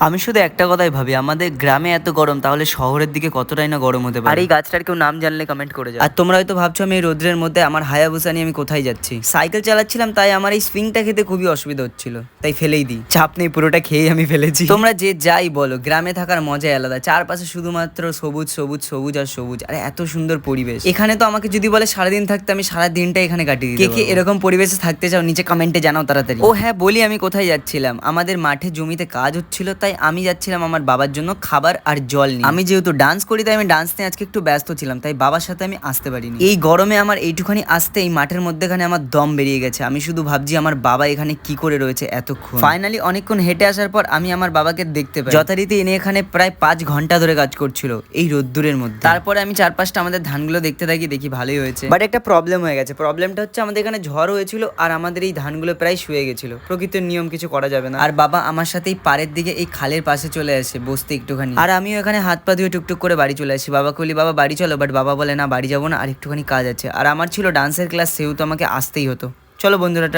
আমি শুধু একটা কথাই ভাবি, আমাদের গ্রামে এত গরম, তাহলে শহরের দিকে কতটাই না গরম হতে পারে। আর এই গাছটার কেউ নাম জানলে কমেন্ট করে যাও। আর তোমরা হয়তো ভাবছো আমি এই রোদ্রের মধ্যে আমার হায়াবুসা নিয়ে আমি কোথায় যাচ্ছি। সাইকেল চালাচ্ছিলাম, তাই আমার এই সুইংটা খেতে খুবই অসুবিধা হচ্ছিল, তাই ফেলেই দিই। চাপ নেই, পুরোটা খেয়েই আমি ফেলেছি। তোমরা যে যাই বলো, গ্রামে থাকার মজাই আলাদা। চারপাশে শুধুমাত্র সবুজ সবুজ সবুজ আর সবুজ, আর এত সুন্দর পরিবেশ। এখানে তো আমাকে যদি বলে সারাদিন থাকতে, আমি সারা দিনটা এখানে কাটিয়ে দিই। কে কে এরকম পরিবেশে থাকতে চাও নিচে কমেন্টে জানাও তাড়াতাড়ি। ও হ্যাঁ, বলি আমি কোথায় যাচ্ছিলাম। আমাদের মাঠে জমিতে কাজ হচ্ছিল, তাই আমি যাচ্ছিলাম আমার বাবার জন্য খাবার আর জল নিয়ে। আমি যেহেতু ডান্স করি, তাই আমি ডান্স নিয়ে আজকে একটু ব্যস্ত ছিলাম, তাই বাবার সাথে আমি আসতে পারিনি। এই গরমে আমার এইটুখানি আসতে, এই মাঠের মধ্যেখানে আমার দম বেরিয়ে গেছে। আমি শুধু ভাবছি আমার বাবা এখানে কি করে রয়েছে এতক্ষণ। ফাইনালি অনেকক্ষণ হেঁটে আসার পর আমি আমার বাবাকে দেখতে পাই। যথারীতি এনে এখানে প্রায় 5 ঘন্টা ধরে কাজ করছিল এই রোদ্দুরের মধ্যে। তারপরে আমি চারপাশটা আমাদের ধানগুলো দেখতে থাকি, দেখি ভালোই হয়েছে। বাট একটা প্রবলেম হয়ে গেছে। প্রবলেমটা হচ্ছে আমাদের এখানে ঝড় হয়েছিল, আর আমাদের এই ধানগুলো প্রায় শুয়ে গেছিল। প্রকৃতির নিয়ম, কিছু করা যাবে না। আর বাবা আমার সাথে এই পাড়ের দিকে এই খালের পাশে চলে আসে বসতে একটুখানি। আর আমিও এখানে হাত পা ধুয়ে টুকটুক করে বাড়ি চলে আসি। বাবাকে বলি বাবা বাড়ি চলো, বাট বাবা বলে না বাড়ি যাবো না, আর একটুখানি কাজ আছে। আর আমার ছিল ডান্সের ক্লাস, সেহেতু আমাকে আসতেই হতো। চলো বন্ধুরা।